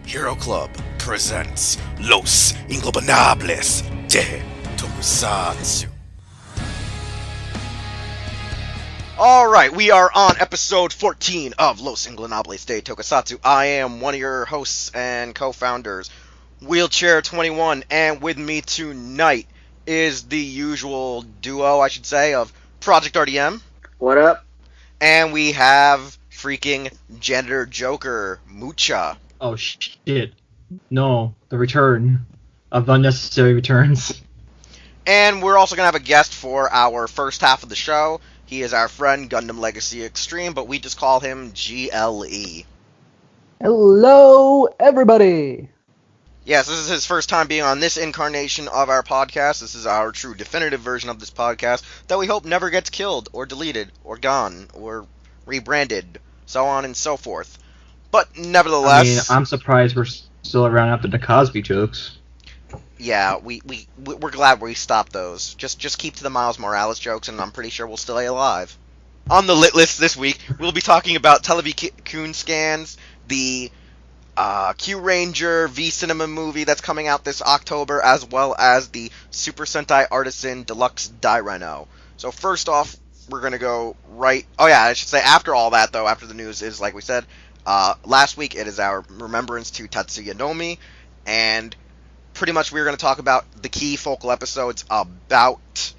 Hero Club presents Los Ingobernables de Tokusatsu. Alright, we are on episode 14 of Los Ingobernables de Tokusatsu. I am one of your hosts and co-founders, Wheelchair21, and with me tonight is the usual duo, I should say, of Projekt RDM. What up? And we have freaking Janitor Joker, Mucha. Oh shit. No, the return of unnecessary returns. And we're also going to have a guest for our first half of the show. He is our friend, GundamLegacyExtreme, but we just call him GLE. Hello, everybody! Yes, this is his first time being on this incarnation of our podcast. This is our true definitive version of this podcast that we hope never gets killed, or deleted, or gone, or rebranded, so on and so forth. But nevertheless... I mean, I'm surprised we're still around after the Cosby jokes. Yeah, we're glad we stopped those. Just keep to the Miles Morales jokes, and I'm pretty sure we'll still stay alive. On the lit list this week, we'll be talking about Televikun scans, the Q-Ranger V-Cinema movie that's coming out this October, as well as the Super Sentai Artisan Deluxe Dairenoh. So first off, we're going to go right... Oh yeah, I should say after all that, though, after the news is, like we said, last week it is our remembrance to Tatsuya Nomi, and pretty much we're going to talk about the key focal episodes about,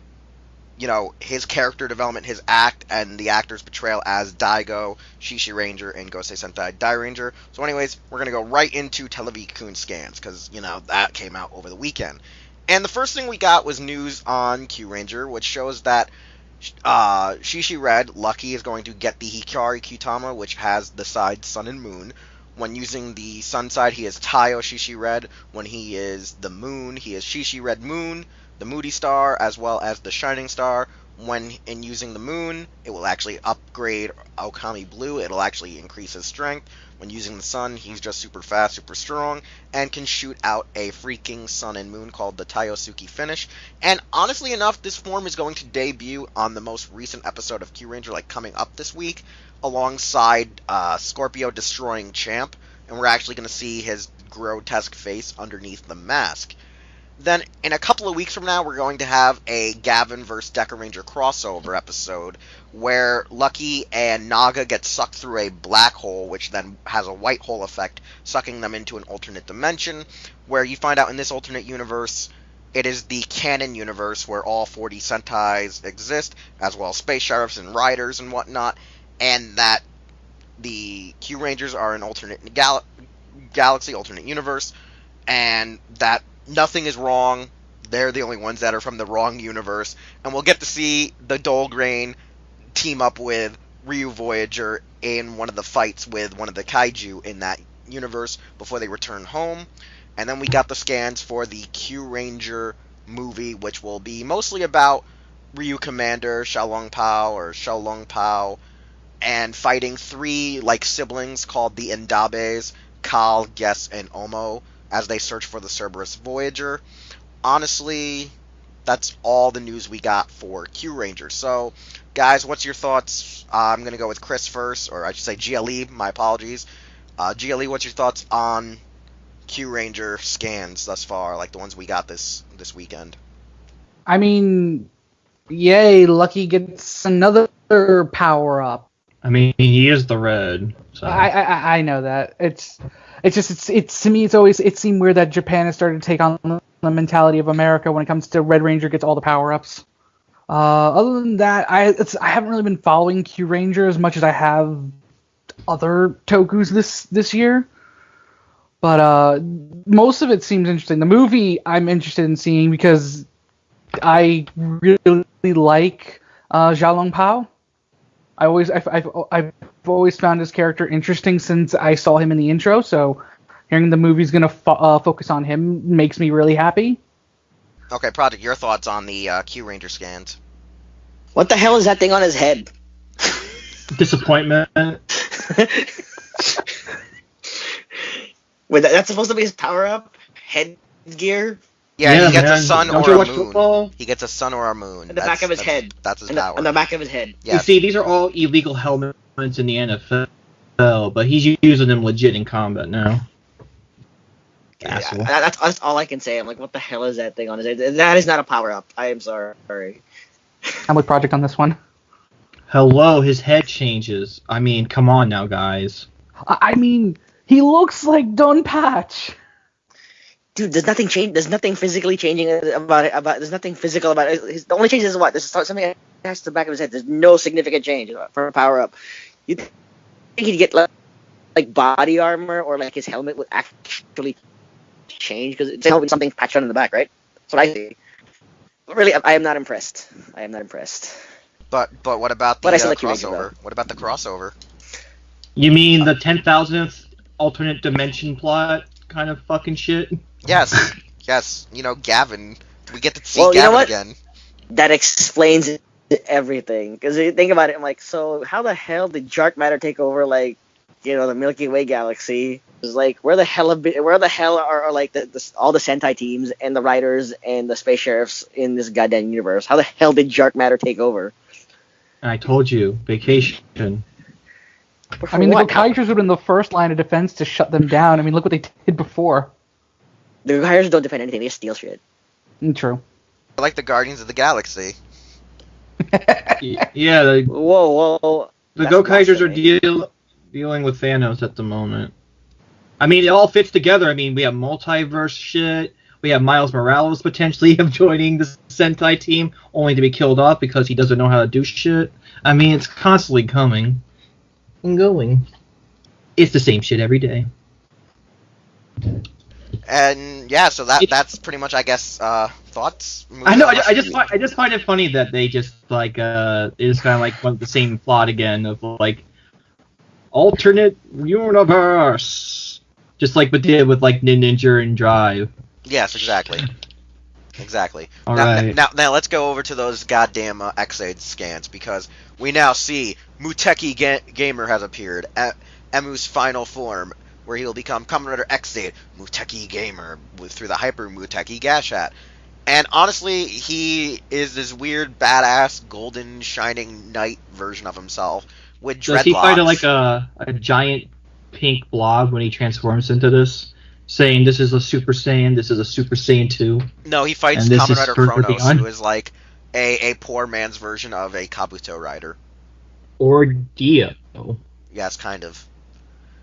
you know, his character development, his act, and the actor's portrayal as Daigo, Shishi Ranger, and Gosei Sentai Dairanger. So anyways, we're going to go right into Televikun scans, because, you know, that came out over the weekend. And the first thing we got was news on Q-Ranger, which shows that Shishi Red, Lucky, is going to get the Hikari Kyutama, which has the side Sun and Moon. When using the Sun side, he is TaJa Shishi Red. When he is the Moon, he is Shishi Red Moon, the Moody Star, as well as the Shining Star. When in using the Moon, it will actually upgrade Okami Blue. It'll actually increase his strength. When using the Sun, he's just super fast, super strong, and can shoot out a freaking Sun and Moon called the Taiosuki Finish. And honestly enough, this form is going to debut on the most recent episode of Q-Ranger, like coming up this week, alongside Scorpio destroying Champ, and we're actually going to see his grotesque face underneath the mask. Then, in a couple of weeks from now, we're going to have a Gavin vs. Deca Ranger crossover episode, where Lucky and Naga get sucked through a black hole, which then has a white hole effect, sucking them into an alternate dimension, where you find out in this alternate universe, it is the canon universe where all 40 Sentais exist, as well as space sheriffs and riders and whatnot, and that the Q-Rangers are an alternate galaxy, alternate universe, and that nothing is wrong. They're the only ones that are from the wrong universe, and we'll get to see the Dolgrain team up with Ryu Voyager in one of the fights with one of the kaiju in that universe before they return home. And then we got the scans for the Q-Ranger movie, which will be mostly about Ryu Commander, Xiaolong Pao, and fighting three, like, siblings called the Ingobernabes, Kal, Guess, and Omo, as they search for the Cerberus Voyager. Honestly, that's all the news we got for Q-Ranger. So, guys, what's your thoughts? I'm going to go with Chris first, or I should say GLE, my apologies. GLE, what's your thoughts on Q-Ranger scans thus far, like the ones we got this weekend? I mean, yay, Lucky gets another power-up. I mean, he is the red. So. I know that. It's to me, it seemed weird that Japan has started to take on the mentality of America when it comes to Red Ranger gets all the power-ups. Other than that, I haven't really been following Q-Ranger as much as I have other Tokus this year. But most of it seems interesting. The movie I'm interested in seeing because I really like Xiaolong Pao. I've always found his character interesting since I saw him in the intro, so hearing the movie's going to focus on him makes me really happy. Okay, Projekt, your thoughts on the Q-Ranger scans? What the hell is that thing on his head? Disappointment. Wait, that's supposed to be his power-up? Headgear? Yeah, he gets a sun Don't or you a watch moon. football? He gets a sun or a moon. On the back of his head. That's his power. On the back of his head. Yeah. You see, these are all illegal helmets in the NFL, but he's using them legit in combat now. Asshole. That's all I can say. I'm like, what the hell is that thing on his head? That is not a power up. I am sorry. I'm with Projekt on this one. Hello, his head changes. I mean, come on now, guys. I mean, he looks like Don Patch. Dude, there's nothing change. There's nothing physically changing about it. There's nothing physical about it. The only change is what? There's something attached to the back of his head. There's no significant change for a power up. You think he'd get like body armor, or like his helmet would actually change because it's something patched on in the back, right? That's what I see. But really, I am not impressed. But what about the But I still like you, crossover? What about the crossover? You mean the 10,000th alternate dimension plot kind of fucking shit? Yes. You know, Gavin. We get to see Well, you know Gavin what? again. That explains everything. Because you think about it, I'm like, so how the hell did dark matter take over, like, you know, the Milky Way galaxy? It's like, where the hell are like all the Sentai teams and the writers and the space sheriffs in this goddamn universe? How the hell did dark matter take over? I told you, vacation. I mean, the Gokaijers would have been the first line of defense to shut them down. I mean, look what they did before. The Gokaijers don't defend anything; they just steal shit. True. Like the Guardians of the Galaxy. Yeah, the Whoa! Gokaijers are dealing with Thanos at the moment. I mean, it all fits together. I mean, we have multiverse shit. We have Miles Morales potentially joining the Sentai team, only to be killed off because he doesn't know how to do shit. I mean, it's constantly coming and going. It's the same shit every day. And yeah, so that's pretty much, I guess, thoughts. I know. I just find it funny that they just like it's kind of like the same plot again of like alternate universe, just like we did with like Ninja and Drive. Yes, exactly. All now, right. now let's go over to those goddamn X-Aid scans, because we now see Muteki Gamer has appeared at Emu's final form, where he will become Kamen Rider X-Aid Muteki Gamer through the Hyper Muteki Gashat. And honestly, he is this weird, badass, golden, shining knight version of himself with dreadlocks. Does he fight like a giant pink blob when he transforms into this? Saying this is a Super Saiyan, this is a Super Saiyan 2. No, he fights Kamen Rider Chronos, who is like a poor man's version of a Kabuto rider. Or Dio. Yes, kind of.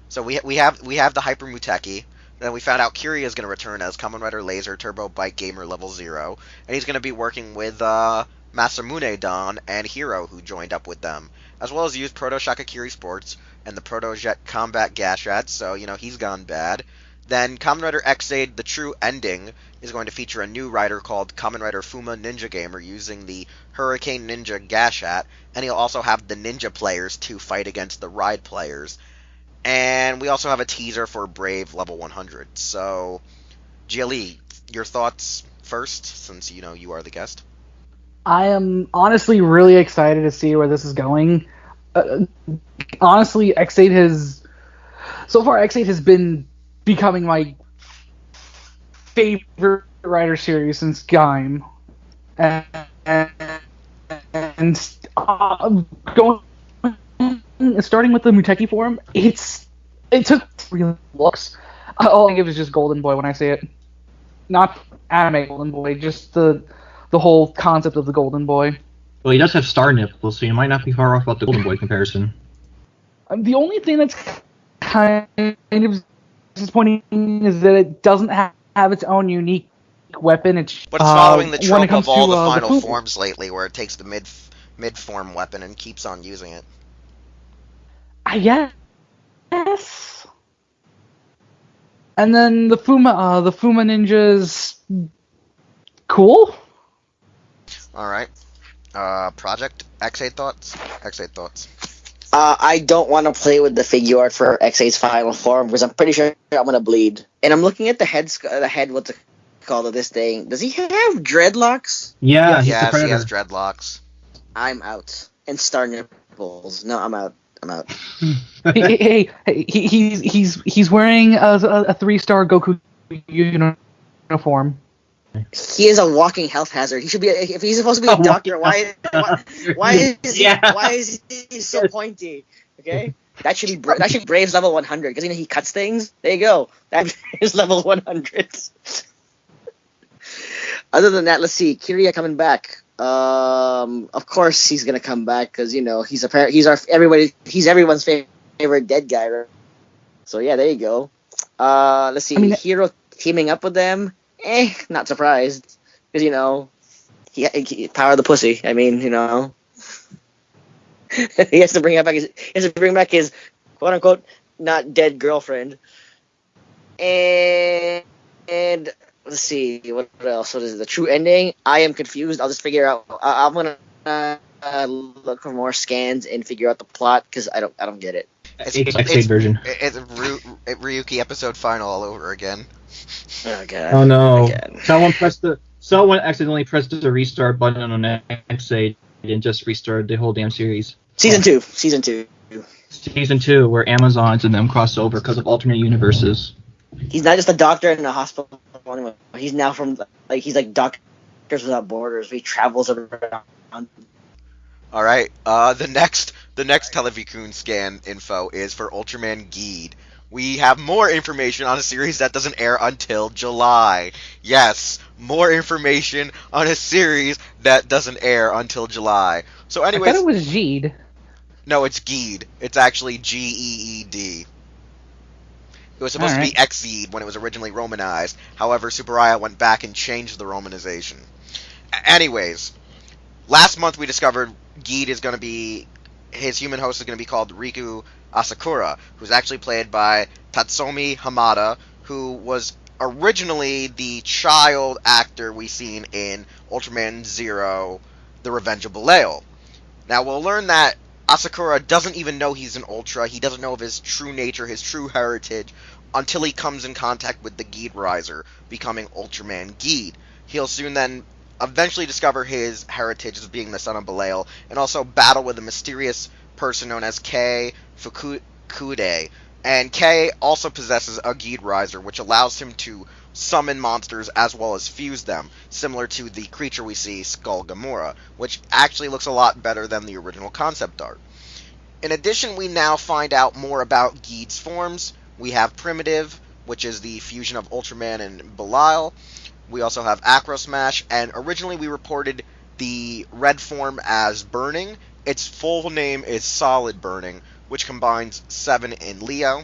So we have the Hyper Muteki. Then we found out Kyria is going to return as Kamen Rider Laser Turbo Bike Gamer Level 0, and he's going to be working with Masamune Don and Hiro, who joined up with them, as well as use Proto Shakakiri Sports and the Proto Jet Combat Gashat, so, you know, he's gone bad. Then Kamen Rider X-Aid, the true ending, is going to feature a new rider called Kamen Rider Fuma Ninja Gamer using the Hurricane Ninja Gashat, and he'll also have the ninja players to fight against the ride players. And we also have a teaser for Brave Level 100. So, GLE, your thoughts first, since, you know, you are the guest. I am honestly really excited to see where this is going. Honestly, X8 has been becoming my favorite rider series since Gaim. Starting with the Muteki form, it took 3 looks. All I give is just Golden Boy when I say it. Not anime Golden Boy, just the whole concept of the Golden Boy. Well, he does have star nipples, so you might not be far off about the Golden Boy comparison. The only thing that's kind of disappointing is that it doesn't have its own unique weapon. But it's following the when it trope comes of all to, the final Fubu. forms lately, where it takes the mid-form weapon and keeps on using it. I guess. And then the Fuma Ninja's cool. All right. Projekt X8 thoughts. I don't want to play with the figure art for X8's final form because I'm pretty sure I'm gonna bleed. And I'm looking at the head. What's it called of this thing? Does he have dreadlocks? Yeah, he's the Yes, he Predator. has dreadlocks. I'm out. And star nipples. No, I'm out. hey, he's wearing a 3-star Goku uniform. He is a walking health hazard. He should be. If he's supposed to be a doctor, why is he so pointy? Okay. That should be Brave's level 100 because he cuts things. There you go. That is level 100. Other than that, let's see. Kiria coming back. Of course he's gonna come back because he's everyone's favorite dead guy. Right? So yeah, there you go. Let's see. Hero teaming up with them. Not surprised because he power of the pussy. I mean, he has to bring back his quote unquote not dead girlfriend. And let's see what else. What is it? The true ending? I am confused. I'll just figure out. I'm gonna look for more scans and figure out the plot because I don't get it. It's version. It's Ryuki episode final all over again. Oh god. Oh no! Again. Someone accidentally pressed the restart button on X8 and just restarted the whole damn series. Season 2, where Amazons and them cross over because of alternate universes. He's not just a doctor in a hospital. He's now he's like Doctors Without Borders. He travels around. All right. The next Televikun scan info is for Ultraman Geed. We have more information on a series that doesn't air until July. Yes, more information on a series that doesn't air until July. So anyways... I thought it was Geed. No, it's Geed. It's actually Geed. It was supposed to be Xeed when it was originally Romanized. However, Tsuburaya went back and changed the Romanization. Anyways, last month we discovered Geed is going to be... His human host is going to be called Riku Asakura, who's actually played by Tatsuya Hamada, who was originally the child actor we seen in Ultraman Zero, The Revenge of Belial. Now, we'll learn that Asakura doesn't even know he's an Ultra. He doesn't know of his true nature, his true heritage, until he comes in contact with the Geed Riser, becoming Ultraman Geed. He'll soon then eventually discover his heritage as being the son of Belial, and also battle with a mysterious person known as Kei Fukude. And Kei also possesses a Geed Riser, which allows him to summon monsters as well as fuse them, similar to the creature we see, Skull Gamora, which actually looks a lot better than the original concept art. In addition, we now find out more about Geed's forms. We have Primitive, which is the fusion of Ultraman and Belial. We also have Acro Smash, and originally we reported the red form as Burning. Its full name is Solid Burning, which combines Seven and Leo.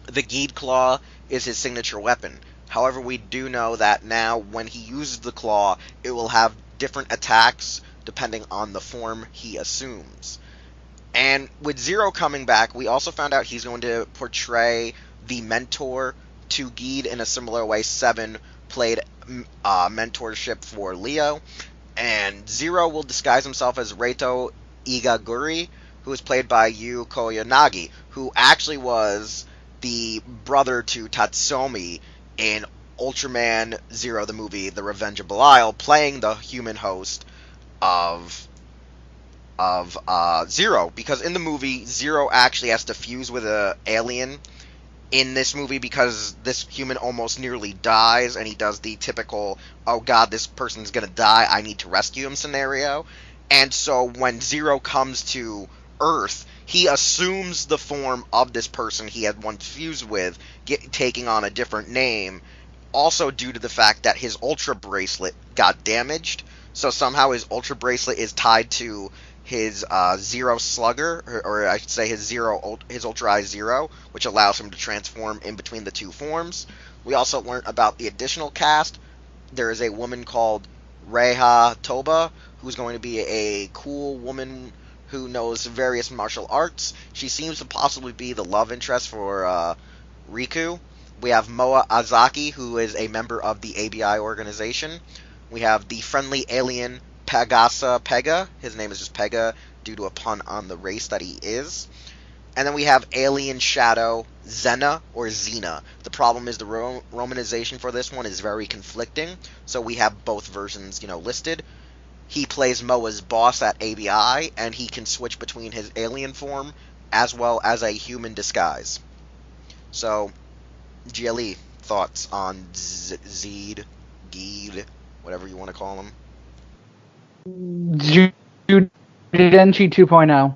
The Geed Claw is his signature weapon. However, we do know that now when he uses the claw, it will have different attacks depending on the form he assumes. And with Zero coming back, we also found out he's going to portray the mentor to Geed in a similar way Seven played mentorship for Leo. And Zero will disguise himself as Reito Igaguri, who is played by Yu Koyanagi, who actually was the brother to Tatsuya in Ultraman Zero, the movie, The Revenge of Belial, playing the human host of Zero, because in the movie, Zero actually has to fuse with an alien in this movie because this human almost nearly dies, and he does the typical, oh god, this person's gonna die, I need to rescue him scenario. And so when Zero comes to Earth, he assumes the form of this person he had once fused with, taking on a different name, also due to the fact that his Ultra Bracelet got damaged. So somehow his Ultra Bracelet is tied to his Zero Slugger, or I should say his Ultra Eye Zero, which allows him to transform in between the two forms. We also learned about the additional cast. There is a woman called Reiha Toba, who's going to be a cool woman who knows various martial arts. She seems to possibly be the love interest for Riku. We have Moa Azaki, who is a member of the ABI organization. We have the friendly alien Pegasa Pega. His name is just Pega due to a pun on the race that he is. And then we have Alien Shadow Zena or Xena. The problem is the romanization for this one is very conflicting, so we have both versions, listed. He plays Moa's boss at ABI, and he can switch between his alien form as well as a human disguise. So, GLE, thoughts on Zeed, Geed, whatever you want to call him? Judenchi 2.0.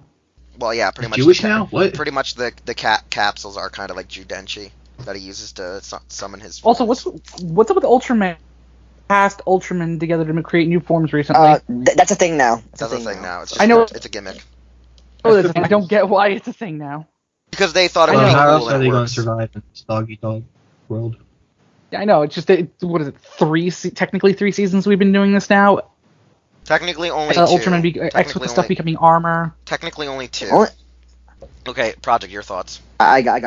Well, yeah, pretty much. Jewish now? What? Pretty much the capsules are kind of like Judenchi that he uses to summon his. Also, forms. what's up with Ultraman? Past Ultraman together to create new forms recently. That's a thing now. That's a thing now. It's just, I know. It's a gimmick. I don't get why it's a thing now. Because they thought it would be How cool else are and they it going works. to survive in this doggy dog world? Yeah, I know. It's just what is it? Technically 3 seasons we've been doing this now. Technically only two. Ultraman X with the stuff becoming armor. Technically only 2. Only- Okay, Projekt, your thoughts. I got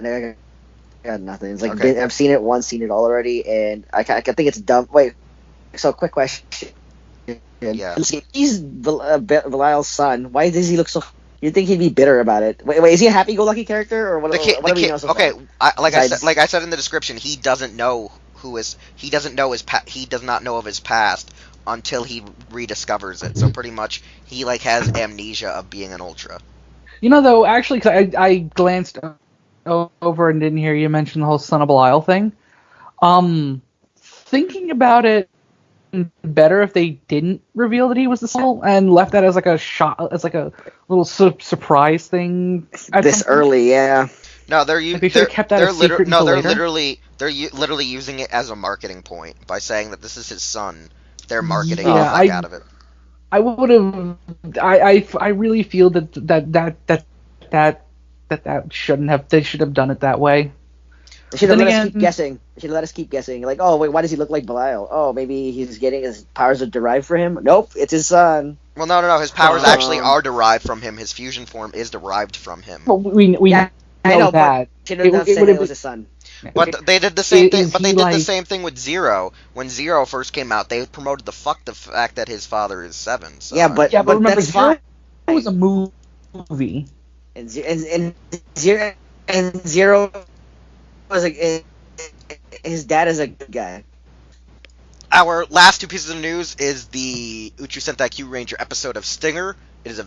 nothing. It's like Okay. I've seen it once, seen it all already, and I think it's dumb. Wait, so quick question. Yeah. He's Belial's son. Why does he look so? You'd think he'd be bitter about it. Wait, is he a happy-go-lucky character or what? The kid, What do we know so far? okay, like Besides- I said in the description, he doesn't know he does not know of his past until he rediscovers it. So pretty much he like has amnesia of being an Ultra. You know, though, actually, because I glanced over and didn't hear you mention the whole Son of Belial thing. Thinking about it, better if they didn't reveal that he was the soul and left that as like a shot, as like a little surprise thing. This early, yeah. No, They should have kept that a secret until later. literally using it as a marketing point by saying that this is his son. They're marketing Yeah, the fuck out of it. I would have. I really feel that shouldn't have. They should have done it that way. They should have Then let us again- keep guessing. They should let us keep guessing. Like, oh wait, why does he look like Belial? Oh, maybe he's getting his powers are derived from him. Nope, it's his son. Well, no. His powers Um, actually are derived from him. His fusion form is derived from him. Well, we Yeah, I know know, that. Should have said would've it was his son. But they did the same thing. Is But they he did the like- same thing with Zero. When Zero first came out, they promoted the fact that his father is Seven. So, Yeah, but remember, that's fine. Zero was a movie. And Zero was his dad is a good guy. our last 2 pieces of news is the Uchu Sentai Q Ranger episode of Stinger. It is a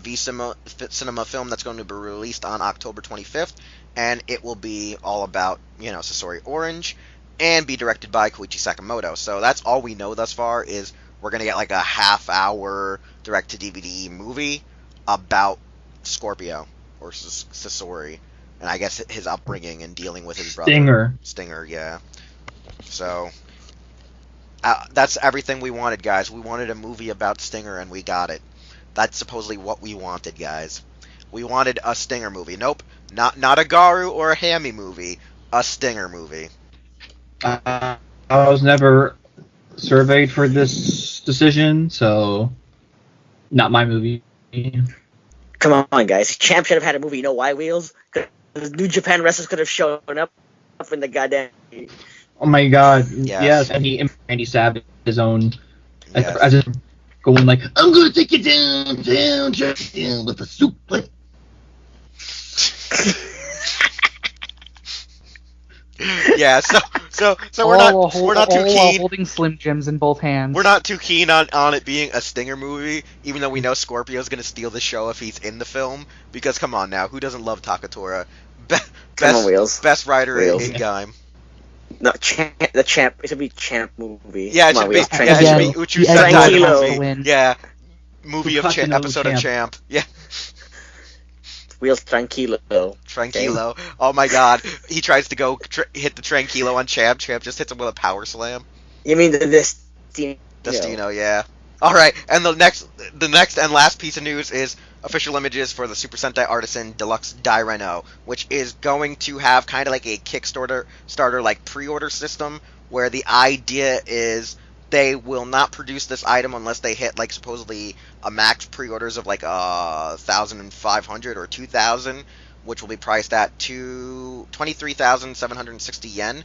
cinema film that's going to be released on October 25th, and it will be all about, Sasori Orange, and be directed by Koichi Sakamoto. So that's all we know thus far is we're going to get like a half-hour direct-to-DVD movie about Scorpio, or Sasori, and I guess his upbringing and dealing with his brother. Stinger, yeah. So, that's everything we wanted, guys. We wanted a movie about Stinger, and we got it. That's supposedly what we wanted, guys. We wanted a Stinger movie. Nope, not a Garu or a Hammy movie. A Stinger movie. I was never surveyed for this decision, so not my movie. Come on, guys. Champ should have had a movie. You know why, Wheelz? Because New Japan wrestlers could have shown up in the goddamn. Oh my god, Yes. yes, and Randy Savage his own, Yes. as if going like, I'm gonna take you down, just down with a suplex. Yeah, so we're not too while keen. holding Slim Jims in both hands. We're not too keen on it being a Stinger movie, even though we know Scorpio's gonna steal the show if he's in the film. Because come on now, who doesn't love Takatora? Come on, Wheelz. Best writer Wheelz. in Gaim. No, the champ. It should be champ movie. Yeah, it Come should on, be. Wheelz. Yeah, it should be Again, Uchu the Sentai Tranquilo. movie. Yeah, movie of Fucking episode of Champ. Champ. Yeah, Wheelz Tranquilo. Tranquilo. Oh my God, he tries to go hit the Tranquilo on Champ. Champ just hits him with a power slam. You mean this? Destino, yeah. All right, and the next and last piece of news is official images for the Super Sentai Artisan Deluxe Dairenoh, which is going to have kind of like a Kickstarter like pre-order system, where the idea is they will not produce this item unless they hit like supposedly a max pre-orders of like 1,500 or 2,000, which will be priced at 23,760 yen.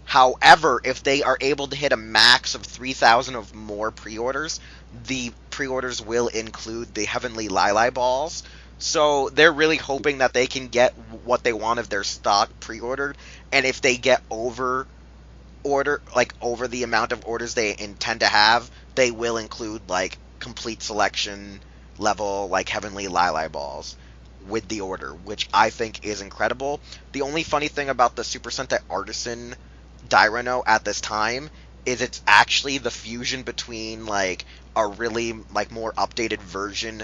However, if they are able to hit a max of 3,000 of more pre-orders, the pre-orders will include the Heavenly Lili balls. So they're really hoping that they can get what they want of their stock pre-ordered, and if they get over the amount of orders they intend to have, they will include like complete selection level like Heavenly Lili balls with the order, which I think is incredible. The only funny thing about the Super Sentai Artisan Dairenoh at this time is it's actually the fusion between like a really like more updated version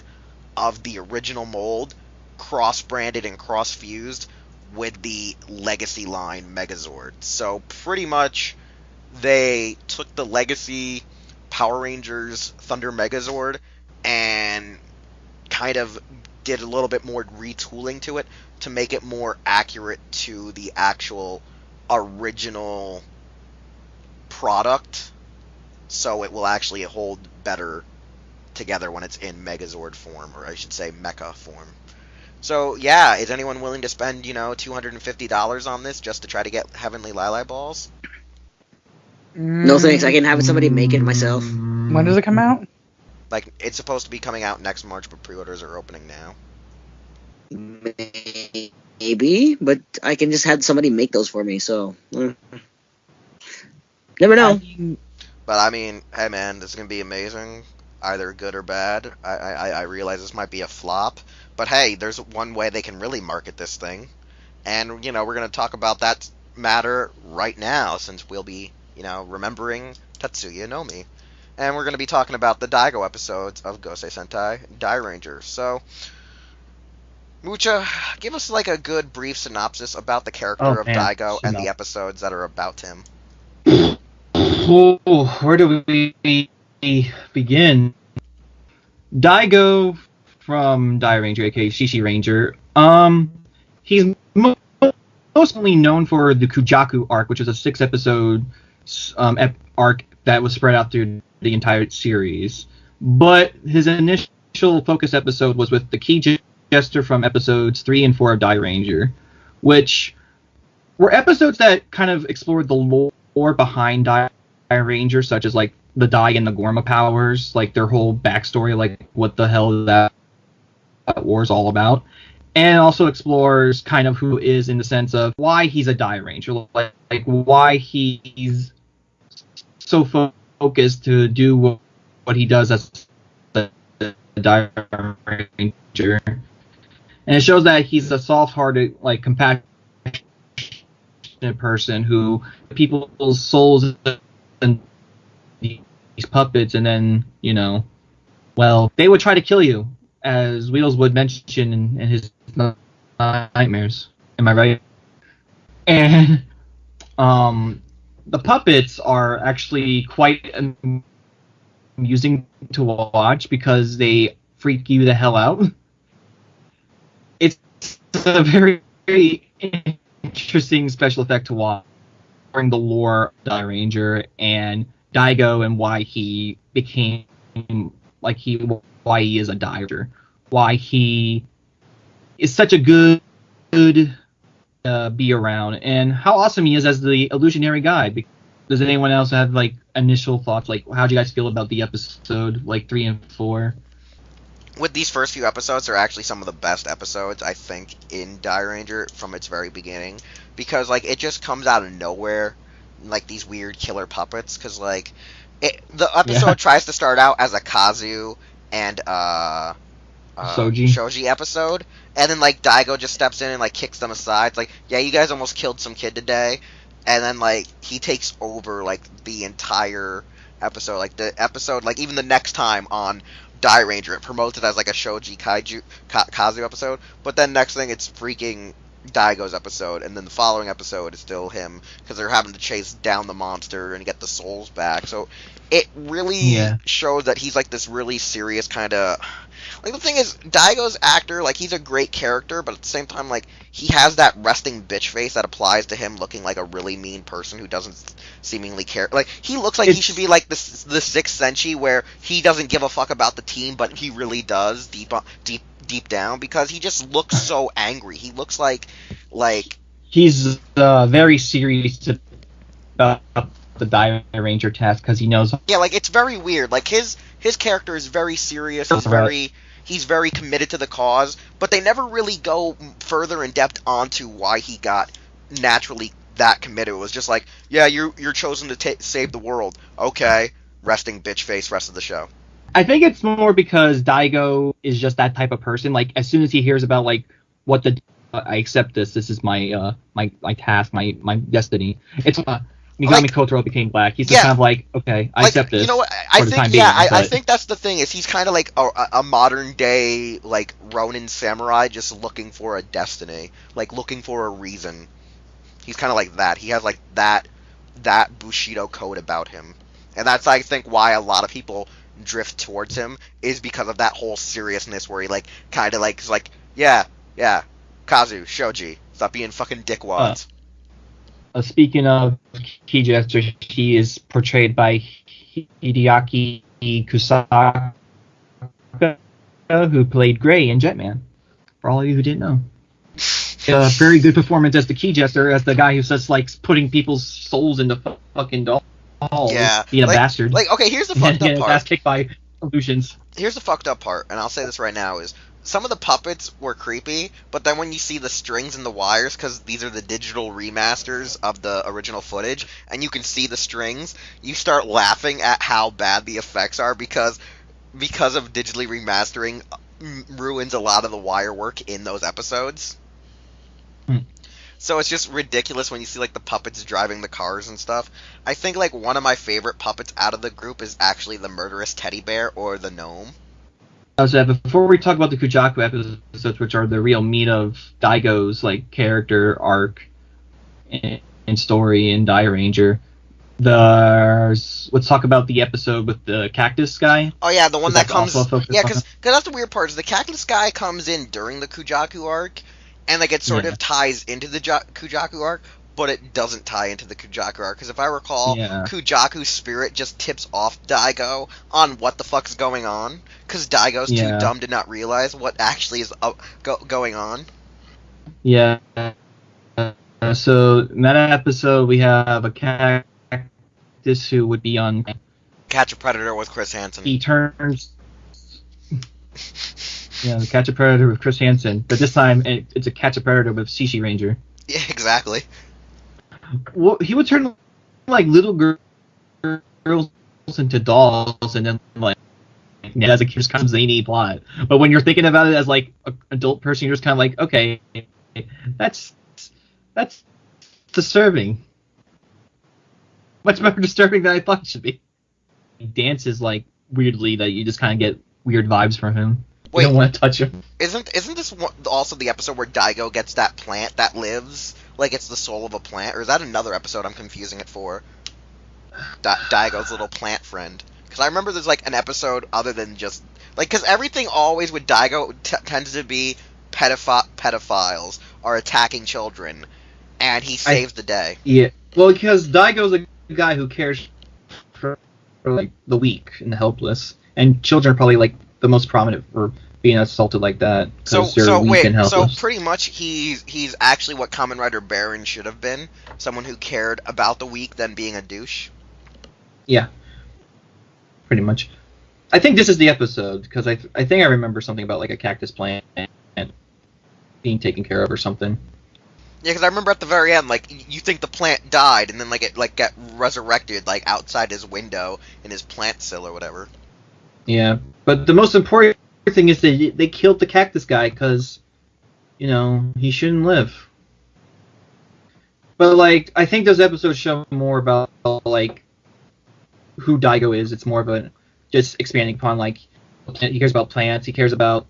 of the original mold, cross-branded and cross-fused with the Legacy line Megazord. So pretty much they took the Legacy Power Rangers Thunder Megazord and kind of did a little bit more retooling to it to make it more accurate to the actual original product, so it will actually hold better together when it's in Megazord form, or I should say Mecha form. So yeah, is anyone willing to spend, $250 on this just to try to get Heavenly Lili balls? No thanks, I can have somebody make it myself. When does it come out? Like, it's supposed to be coming out next March, but pre-orders are opening now. Maybe, but I can just have somebody make those for me, so... Never know. But I mean, hey man, this is going to be amazing. Either good or bad. I realize this might be a flop. But hey, there's one way they can really market this thing. And, we're going to talk about that matter right now, since we'll be, remembering Tatsuya Nomi. And we're going to be talking about the Daigo episodes of Gosei Sentai Dairanger. So, Mucha, give us like a good brief synopsis about the character of Daigo and the episodes that are about him. Where do we begin? Daigo from Dairanger, aka Shishi Ranger. He's mostly known for the Kujaku arc, which is a 6-episode arc that was spread out through the entire series. But his initial focus episode was with the Key Jester from episodes 3 and 4 of Dairanger, which were episodes that kind of explored the lore behind Dairanger, such as like the Dai and the Gorma powers, like their whole backstory, like what the hell that war is all about, and also explores kind of who is in the sense of why he's a Dairanger, like why he's so focused to do what he does as the Dairanger. And it shows that he's a soft-hearted, like, compassionate person who people's souls and these puppets, and then, they would try to kill you, as Wheelz would mention in his nightmares. Am I right? And the puppets are actually quite amusing to watch because they freak you the hell out. It's a very, very interesting special effect to watch during the lore of Dairanger and Daigo and why he became why he is a Dairanger, why he is such a good be around, and how awesome he is as the illusionary guy. Does anyone else have like initial thoughts? Like, how'd you guys feel about the episode, like 3 and 4? With these first few episodes, they're actually some of the best episodes, I think, in Dairanger from its very beginning. Because, like, it just comes out of nowhere, like, these weird killer puppets. Because, like, the episode tries to start out as a Kazu and Shoji episode. And then, like, Daigo just steps in and, like, kicks them aside. It's like, yeah, you guys almost killed some kid today. And then, like, he takes over, like, the entire episode. Like, the episode, like, even the next time on Dairanger, it promotes it as like a Shoji Kazu episode, but then next thing it's freaking Daigo's episode, and then the following episode is still him, because they're having to chase down the monster and get the souls back. So it really shows that he's like this really serious kind of... Like, the thing is, Daigo's actor, like, he's a great character, but at the same time, like, he has that resting bitch face that applies to him looking like a really mean person who doesn't seemingly care. Like, he looks like he should be like the Sixth Senshi, where he doesn't give a fuck about the team, but he really does deep down, because he just looks so angry. He looks like he's very serious about the Dairanger task, because he knows... Yeah, like, it's very weird. Like, his character is very serious. He's very committed to the cause, but they never really go further in depth onto why he got naturally that committed. It was just like, yeah, you're chosen to save the world. Okay, resting bitch face, rest of the show. I think it's more because Daigo is just that type of person. Like, as soon as he hears about, like, I accept this is my my task, my destiny. It's Megami Kotaro became black. He's just kind of like, okay, I accept this. You know what? I think that's the thing. Is he's kind of like a modern day like Ronin samurai, just looking for a destiny, like looking for a reason. He's kind of like that. He has like that Bushido code about him, and that's I think why a lot of people drift towards him is because of that whole seriousness where he like kind of like is like yeah, Kazu Shoji, stop being fucking dickwads. Speaking of key jester, he is portrayed by Hideaki Kusaka, who played Gray in Jetman. For all of you who didn't know, a very good performance as the key jester, as the guy who's just like putting people's souls into fucking dolls. Yeah, being a bastard. Like, okay, here's the fucked up part. Ass kicked by illusions. Here's the fucked up part, and I'll say this right now: is some of the puppets were creepy, but then when you see the strings and the wires, because these are the digital remasters of the original footage, and you can see the strings, you start laughing at how bad the effects are because of digitally remastering ruins a lot of the wire work in those episodes. So it's just ridiculous when you see like the puppets driving the cars and stuff. I think like one of my favorite puppets out of the group is actually the murderous teddy bear or the gnome. Before we talk about the Kujaku episodes, which are the real meat of Daigo's like character arc and story in Dairanger, let's talk about the episode with the cactus guy. Oh yeah, the one that comes. Yeah, because that's the weird part. Is the cactus guy comes in during the Kujaku arc, and like it sort of ties into the Kujaku arc, but it doesn't tie into the Kujaku arc. Because if I recall, Kujaku's spirit just tips off Daigo on what the fuck's going on, because Daigo's too dumb to not realize what actually is going on. Yeah. So in that episode, we have a cactus who would be on Catch a Predator with Chris Hansen. He turns. Yeah, the Catch a Predator with Chris Hansen, but this time it's a Catch a Predator with Shishi Ranger. Yeah, exactly. Well, he would turn like little girls into dolls, and then like as a kid's kind of zany plot. But when you're thinking about it as like an adult person, you're just kind of like, okay, that's disturbing. Much more disturbing than I thought it should be. He dances like weirdly that you just kind of get weird vibes from him. Wait, you don't want to touch him. Isn't this also the episode where Daigo gets that plant that lives? Like it's the soul of a plant? Or is that another episode I'm confusing it for? Daigo's little plant friend. Because I remember there's like an episode other than just... Like, because everything always with Daigo tends to be pedophiles or attacking children. And he saves the day. Yeah. Well, because Daigo's a guy who cares for like the weak and the helpless. And children are probably like the most prominent for being assaulted like that. So pretty much he's actually what Kamen Rider Baron should have been, someone who cared about the weak than being a douche. Yeah, pretty much. I think this is the episode because I think I remember something about like a cactus plant being taken care of or something. Yeah, because I remember at the very end, like you think the plant died, and then like it like got resurrected like outside his window in his plant sill or whatever. Yeah, but the most important thing is they killed the cactus guy because, you know, he shouldn't live. But, like, I think those episodes show more about, like, who Daigo is. It's more of a just expanding upon, like, he cares about plants. He cares about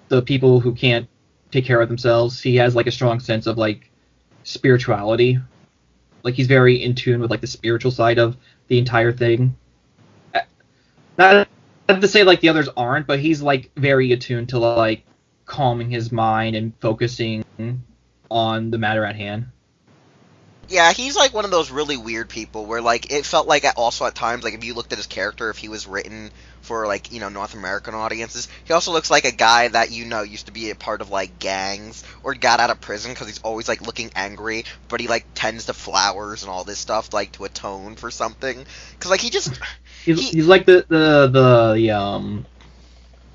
the people who can't take care of themselves. He has, like, a strong sense of, like, spirituality. Like, he's very in tune with, like, the spiritual side of the entire thing. Not to say like the others aren't, but he's like very attuned to like calming his mind and focusing on the matter at hand. Yeah, he's like one of those really weird people where like it felt like also at times like if you looked at his character, if he was written for like, you know, North American audiences, he also looks like a guy that, you know, used to be a part of like gangs or got out of prison because he's always like looking angry, but he like tends to flowers and all this stuff like to atone for something because like he just he's like the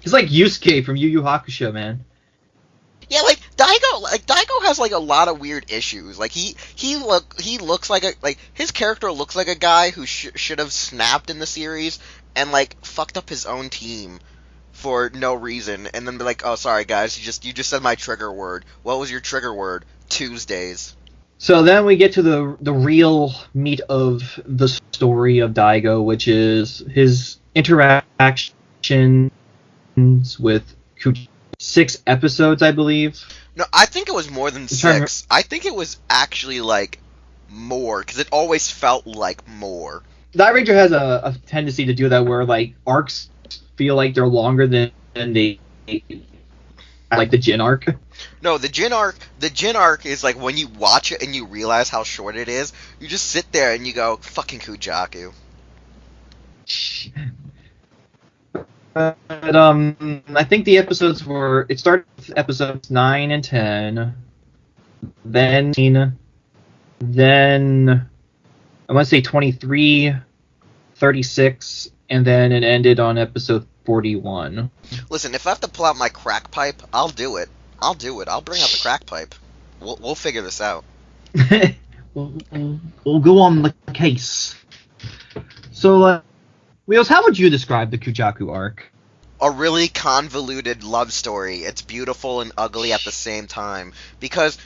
he's like Yusuke from Yu Yu Hakusho, man. Yeah, like Daigo has like a lot of weird issues. Like he looks like his character looks like a guy who should have snapped in the series and like fucked up his own team for no reason, and then be like, "Oh, sorry guys, you just said my trigger word. What was your trigger word? Tuesdays." So then we get to the real meat of the story of Daigo, which is his interactions with Kuchi. 6 episodes, I believe. No, I think it was more than 6. I think it was actually like more, because it always felt like more. Dairanger has a tendency to do that, where like arcs feel like they're longer than they like the Jin arc. No, the Jin arc is like when you watch it and you realize how short it is, you just sit there and you go, fucking Kujaku. But I think the episodes were, it started with episodes 9 and 10, then I want to say 23, 36, and then it ended on episode 41. Listen, if I have to pull out my crack pipe, I'll do it. I'll bring out the crack pipe. We'll figure this out. we'll go on the case. So, Wheelz, how would you describe the Kujaku arc? A really convoluted love story. It's beautiful and ugly at the same time. Because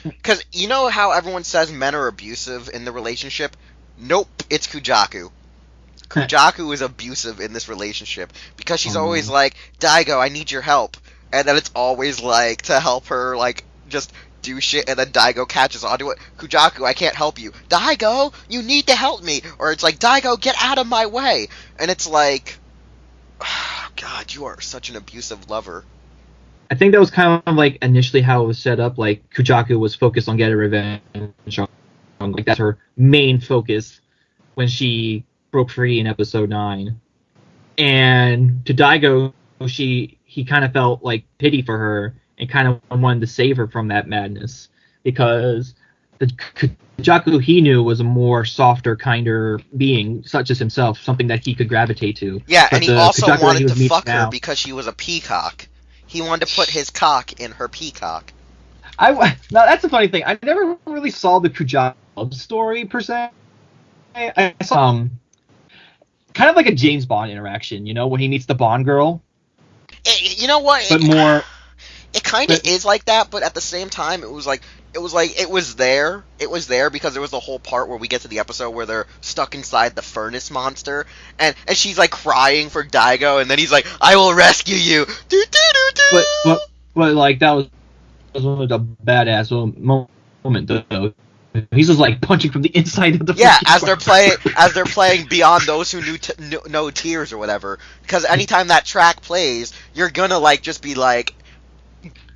you know how everyone says men are abusive in the relationship? Nope, it's Kujaku. Kujaku is abusive in this relationship. Because she's always like, Daigo, I need your help. And then it's always like, to help her, like, just do shit, and then Daigo catches onto it. Kujaku, I can't help you. Daigo, you need to help me. Or it's like, Daigo, get out of my way. And it's like, oh, God, you are such an abusive lover. I think that was kind of like initially how it was set up. Like Kujaku was focused on getting revenge. Like that's her main focus when she broke free in episode 9. And to Daigo, he kind of felt like pity for her and kind of wanted to save her from that madness, because the Kujaku he knew was a more softer, kinder being, such as himself, something that he could gravitate to. Yeah, but and he also Kujaku wanted to fuck her now, because she was a peacock. He wanted to put his cock in her peacock. Now that's a funny thing. I never really saw the Kujaku love story per se. I saw kind of like a James Bond interaction, you know, when he meets the Bond girl. You know what? But more. It kind of is like that, but at the same time, it was there. It was there because there was the whole part where we get to the episode where they're stuck inside the furnace monster, and she's like crying for Daigo, and then he's like, "I will rescue you." But like that was one of the badass moment though. He's just like punching from the inside of the. Yeah, as they're playing Beyond Those Who Know Tears or whatever. Because anytime that track plays, you're gonna like just be like,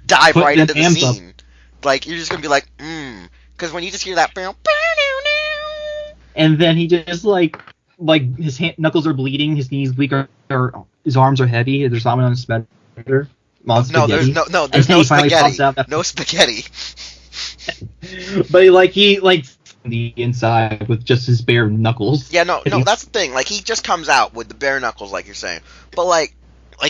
dive right into the scene. Like you're just gonna be like, because when you just hear that, and then he just like his knuckles are bleeding, his knees weak, or his arms are heavy. There's vomit on his sweater. There's no spaghetti. No spaghetti. But he the inside with just his bare knuckles. Yeah, no, that's the thing. Like he just comes out with the bare knuckles, like you're saying. But like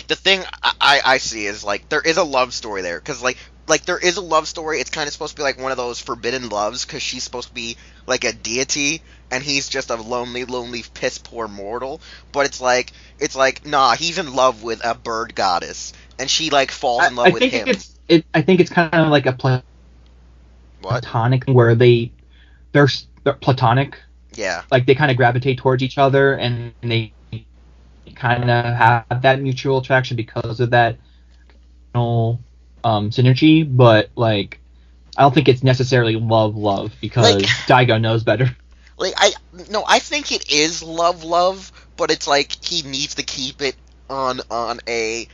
the thing I see is like there is a love story there, because like there is a love story. It's kind of supposed to be like one of those forbidden loves, because she's supposed to be like a deity, and he's just a lonely, piss poor mortal. But it's like nah, he's in love with a bird goddess, and she like falls in love with him. I think it's kind of like a platonic thing where they're platonic. Yeah. Like they kind of gravitate towards each other, and they kind of have that mutual attraction because of that synergy. But like, I don't think it's necessarily love because Daigo knows better. Like I think it is love, but it's like he needs to keep it on a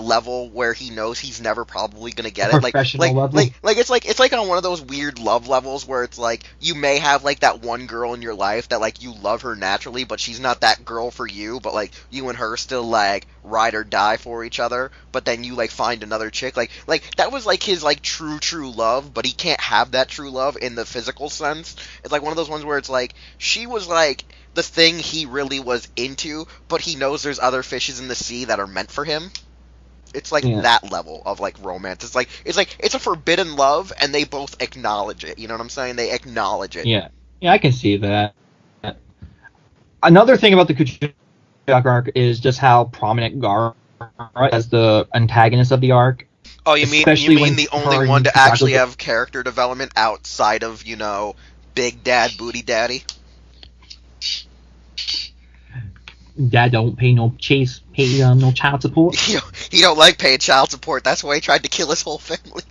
level where he knows he's never probably gonna get it. It's like on one of those weird love levels where it's like you may have like that one girl in your life that like you love her naturally, but she's not that girl for you, but like you and her still like ride or die for each other, but then you like find another chick. Like that was like his like true love, but he can't have that true love in the physical sense. It's like one of those ones where it's like she was like the thing he really was into, but he knows there's other fishes in the sea that are meant for him. It's like that level of like romance. It's a forbidden love, and they both acknowledge it. You know what I'm saying? They acknowledge it. Yeah, I can see that. Another thing about the Kujaku arc is just how prominent Gar as the antagonist of the arc. Oh, you mean the only one to actually have character development outside of Big Dad Booty Daddy. Dad don't pay no no child support. He don't like paying child support. That's why he tried to kill his whole family.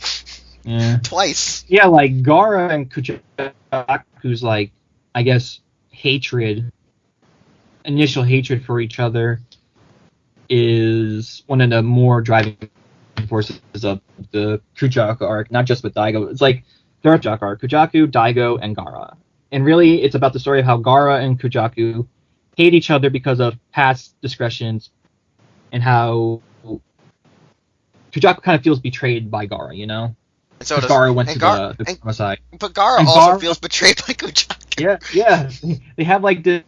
Yeah. Twice. Yeah, like Gaara and Kujaku's like, I guess, initial hatred for each other is one of the more driving forces of the Kujaku arc, not just with Daigo. It's like third Kujaku arc, Kujaku, Daigo, and Gaara. And really, it's about the story of how Gaara and Kujaku hate each other because of past discretions and how Kujaku kind of feels betrayed by Gaara, you know? And so does Gaara went to the side. But Gaara also feels betrayed by Kujaku. Yeah. They have like this.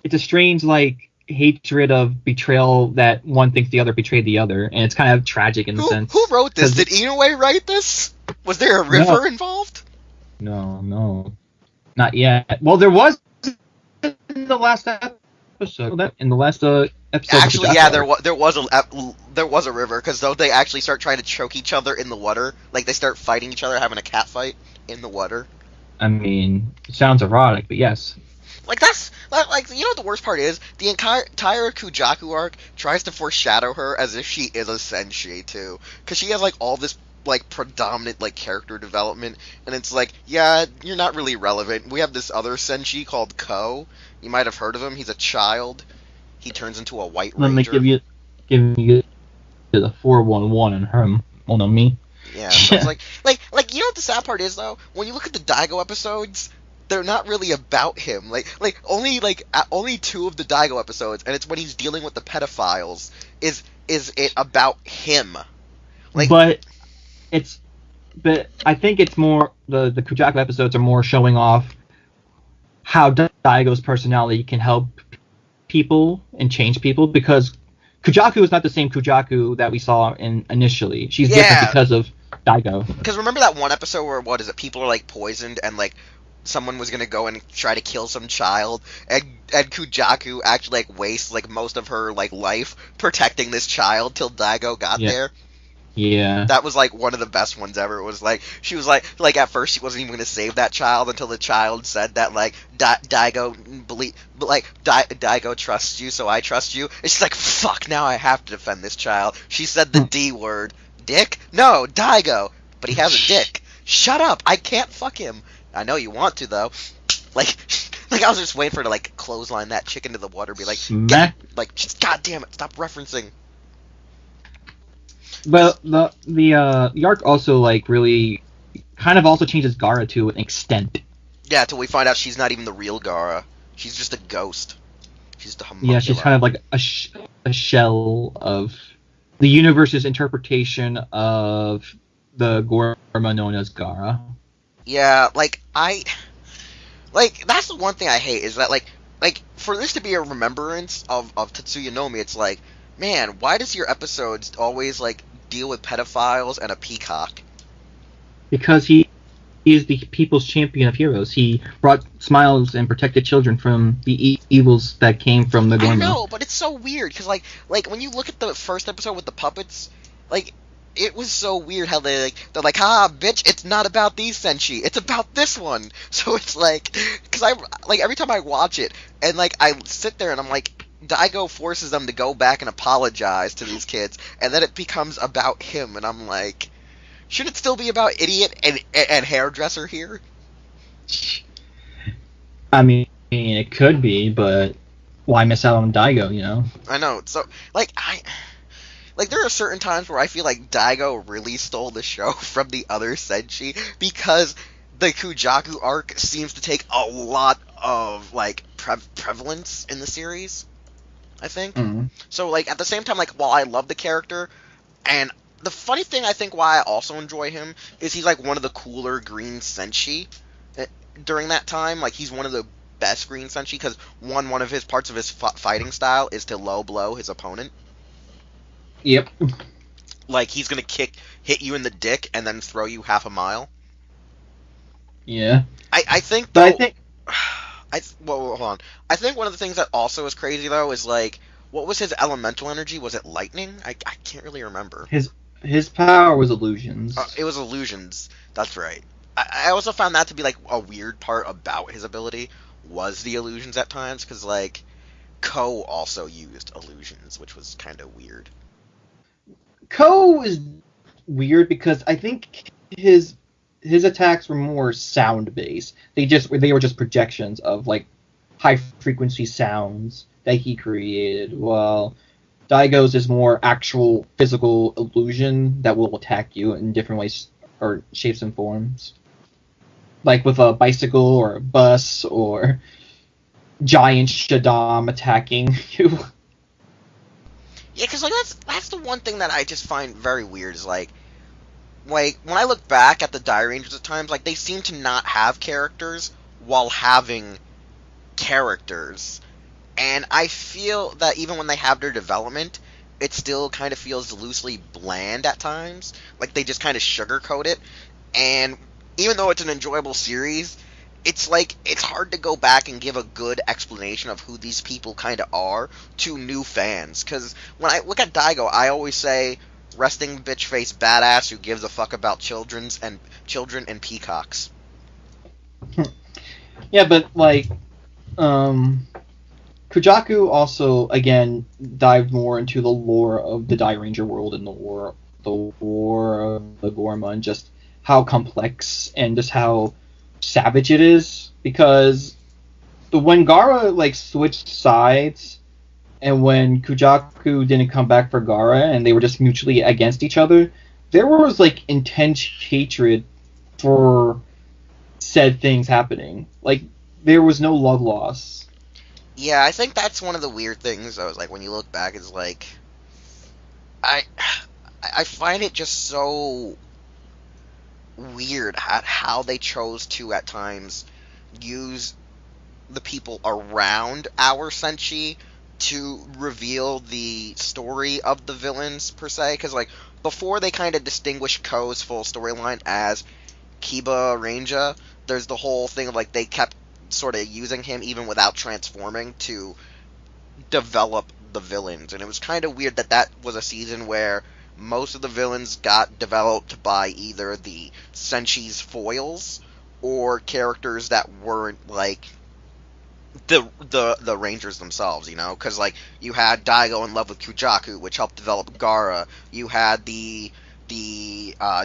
It's a strange like hatred of betrayal that one thinks the other betrayed the other, and it's kind of tragic in a sense. Who wrote this? Did Inoue write this? Was there a river involved? No, not yet. Well, there was in the last episode. In the last episode. Actually, yeah, there was a river, because though they actually start trying to choke each other in the water, like they start fighting each other, having a cat fight in the water. I mean, it sounds erotic, but yes. Like that's like, you know what the worst part is? The entire Kujaku arc tries to foreshadow her as if she is a senshi too, because she has like all this like predominant like character development, and it's like, yeah, you're not really relevant. We have this other senshi called Ko. You might have heard of him. He's a child. He turns into a white ranger. Let me give you the 411 and her on me. Yeah, so it's like you know what the sad part is though? When you look at the Daigo episodes, they're not really about him. Only two of the Daigo episodes, and it's when he's dealing with the pedophiles. Is it about him? But I think it's more the Kujaku episodes are more showing off how Daigo's personality can help people and change people, because Kujaku is not the same Kujaku that we saw initially. She's different because of Daigo. Because remember that one episode where people are like poisoned and like someone was gonna go and try to kill some child, and Kujaku actually like wastes like most of her like life protecting this child till Daigo got there. Yeah. That was like one of the best ones ever. It was like she was like at first she wasn't even gonna save that child until the child said that like Daigo trusts you, so I trust you. And she's like, fuck, now I have to defend this child. She said the D word. Dick? No, Daigo. But he has a dick. Shut up, I can't fuck him. I know you want to though. Like I was just waiting for her to like clothesline that chick into the water, be like, just goddamn it, stop referencing. But the arc also like really kind of also changes Gaara to an extent. Yeah, till we find out she's not even the real Gaara. She's just a ghost. She's the homunculus. Yeah, she's kind of like a shell of the universe's interpretation of the Gorma known as Gaara. Yeah, that's the one thing I hate, is that like for this to be a remembrance of Tatsuya Nomi, it's like, man, why does your episodes always like deal with pedophiles and a peacock? Because he is the people's champion of heroes. He brought smiles and protected children from the evils that came from the Gorma. I know, but it's so weird, because like when you look at the first episode with the puppets, like, it was so weird how they're like, ha, bitch, it's not about these senshi, it's about this one. So it's like, because I like every time I watch it, and like I sit there and I'm like, Daigo forces them to go back and apologize to these kids, and then it becomes about him, and I'm like, should it still be about idiot and hairdresser here? I mean, it could be, but why miss out on Daigo, you know? I know, so, there are certain times where I feel like Daigo really stole the show from the other senshi, because the Kujaku arc seems to take a lot of, like, prevalence in the series, I think. Mm-hmm. So, like, at the same time, like, while I love the character, and the funny thing I think why I also enjoy him is he's, like, one of the cooler green senshi during that time. Like, he's one of the best green senshi, because one of his parts of his fighting style is to low blow his opponent. Yep. Like, he's gonna hit you in the dick and then throw you half a mile. Yeah. I think, though... well, hold on. I think one of the things that also is crazy, though, is, like, what was his elemental energy? Was it lightning? I can't really remember. His power was illusions. It was illusions. That's right. I also found that to be like a weird part about his ability was the illusions at times, because like Ko also used illusions, which was kind of weird. Ko is weird because I think his attacks were more sound based. They were just projections of like high frequency sounds that he created. While Daigo's is more actual physical illusion that will attack you in different ways or shapes and forms, like with a bicycle or a bus or giant Shaddam attacking you. Yeah, because like that's the one thing that I just find very weird is like when I look back at the Dairangers at times, like they seem to not have characters while having characters, and I feel that even when they have their development, it still kind of feels loosely bland at times. Like they just kind of sugarcoat it, and even though it's an enjoyable series, it's like it's hard to go back and give a good explanation of who these people kind of are to new fans. Because when I look at Daigo, I always say resting bitch face badass who gives a fuck about children and peacocks. Yeah, but like, Kujaku also again dived more into the lore of the Dairanger world and the war of the Gorma, and just how complex and just how savage it is. Because when Gaara like switched sides, and when Kujaku didn't come back for Gaara, and they were just mutually against each other, there was like intense hatred for said things happening. Like there was no love loss. Yeah, I think that's one of the weird things. I was like, when you look back, is like, I find it just so weird how they chose to at times use the people around our Senshi to reveal the story of the villains per se. Because like before they kind of distinguished Ko's full storyline as Kiba Ranger, there's the whole thing of like they kept sort of using him even without transforming to develop the villains, and it was kind of weird that was a season where most of the villains got developed by either the Senshi's foils or characters that weren't like the Rangers themselves, you know, because like you had Daigo in love with Kujaku, which helped develop Gaara. You had the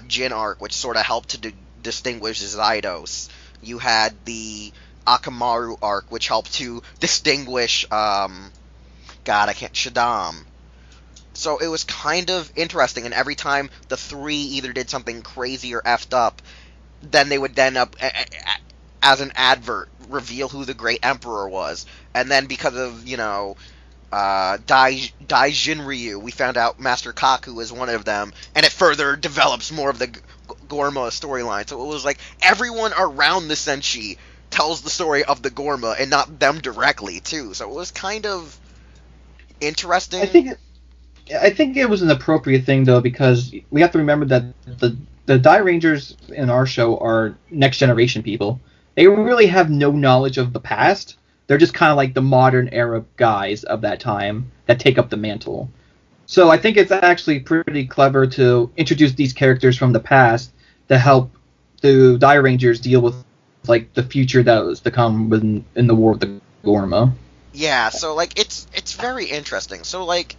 Jin arc, which sort of helped to distinguish Zydos. You had the Akamaru arc, which helped to distinguish Shaddam. So it was kind of interesting, and every time the three either did something crazy or effed up, then they would then up as an advert reveal who the Great Emperor was, and then because of Daijinryu, we found out Master Kaku is one of them, and it further develops more of the Gorma storyline. So it was like everyone around the Senshi tells the story of the Gorma and not them directly too. So it was kind of interesting. I think it was an appropriate thing though, because we have to remember that the Dairangers in our show are next generation people. They really have no knowledge of the past. They're just kind of like the modern era guys of that time that take up the mantle. So I think it's actually pretty clever to introduce these characters from the past to help the Dairangers deal with like the future that was to come in the War of the Gorma. Yeah, so like it's very interesting. So like,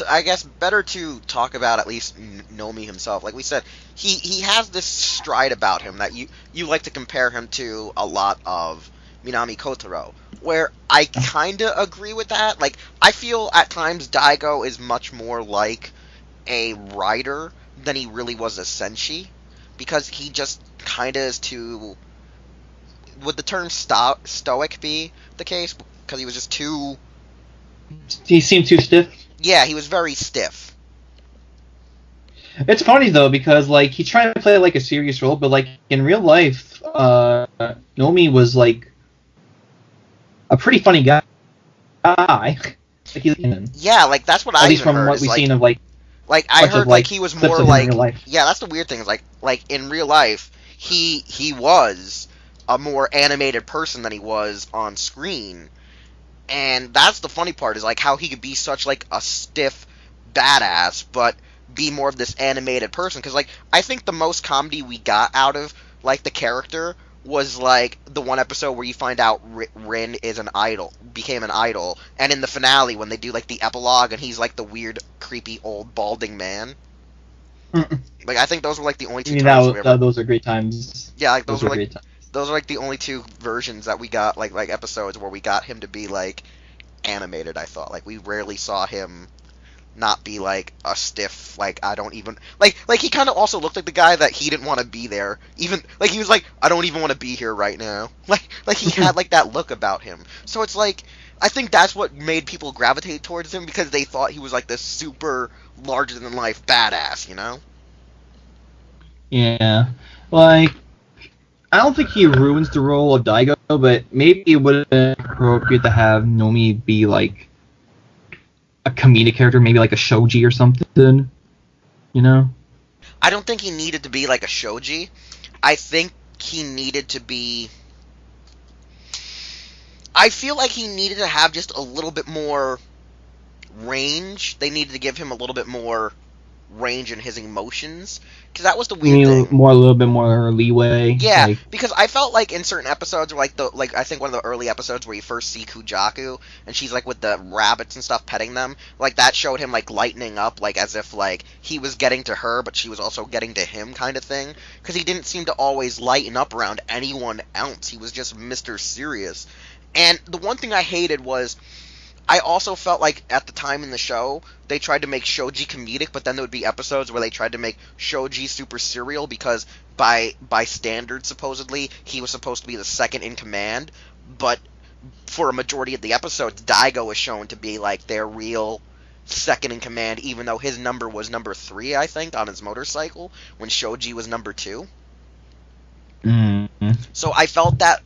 I guess better to talk about at least Nomi himself. Like we said, he has this stride about him that you like to compare him to a lot of Minami Kotaro, where I kind of agree with that. Like, I feel at times Daigo is much more like a rider than he really was a Senshi, because he just kind of is too... Would the term stoic be the case? Because he was just too... He seemed too stiff? Yeah, he was very stiff. It's funny, though, because, like, he's trying to play, like, a serious role, but, like, in real life, Nomi was, like, a pretty funny guy. Like, yeah, like, that's what I at least from heard, what we've like, seen of, like... Like, I heard, like, he was more, like... Life. Yeah, that's the weird thing, is, like, in real life, he was a more animated person than he was on screen. And that's the funny part, is, like, how he could be such, like, a stiff badass, but be more of this animated person. Because, like, I think the most comedy we got out of like the character was like the one episode where you find out Rin is became an idol, and in the finale when they do like the epilogue and he's like the weird, creepy old balding man. Like I think those were like the only two times we ever... those are great times. Yeah, like those were like great times. Those are like the only two versions that we got, like episodes where we got him to be like animated. I thought like we rarely saw him not be like a stiff, like I don't even like he kind of also looked like the guy that he didn't want to be there. Even like he was like I don't even want to be here right now. Like he had like that look about him. So it's like I think that's what made people gravitate towards him because they thought he was like this super larger than life badass, you know? Yeah, like I don't think he ruins the role of Daigo, but maybe it would have been appropriate to have Nomi be like a comedic character, maybe like a shoji or something, you know? I don't think he needed to be like a shoji. I think he needed to be... I feel like he needed to have just a little bit more range. They needed to give him a little bit more range in his emotions, because that was the weird thing. A little bit more leeway. Yeah, like... because I felt like in certain episodes, like I think one of the early episodes where you first see Kujaku and she's like with the rabbits and stuff petting them, like that showed him like lightening up, like as if like he was getting to her, but she was also getting to him, kind of thing. Because he didn't seem to always lighten up around anyone else. He was just Mr. Serious. And the one thing I hated was, I also felt like at the time in the show, they tried to make Shoji comedic, but then there would be episodes where they tried to make Shoji super serial because by standards, supposedly, he was supposed to be the second in command, but for a majority of the episodes, Daigo was shown to be like their real second in command, even though his number was number 3, I think, on his motorcycle, when Shoji was number 2. Mm-hmm. So I felt that,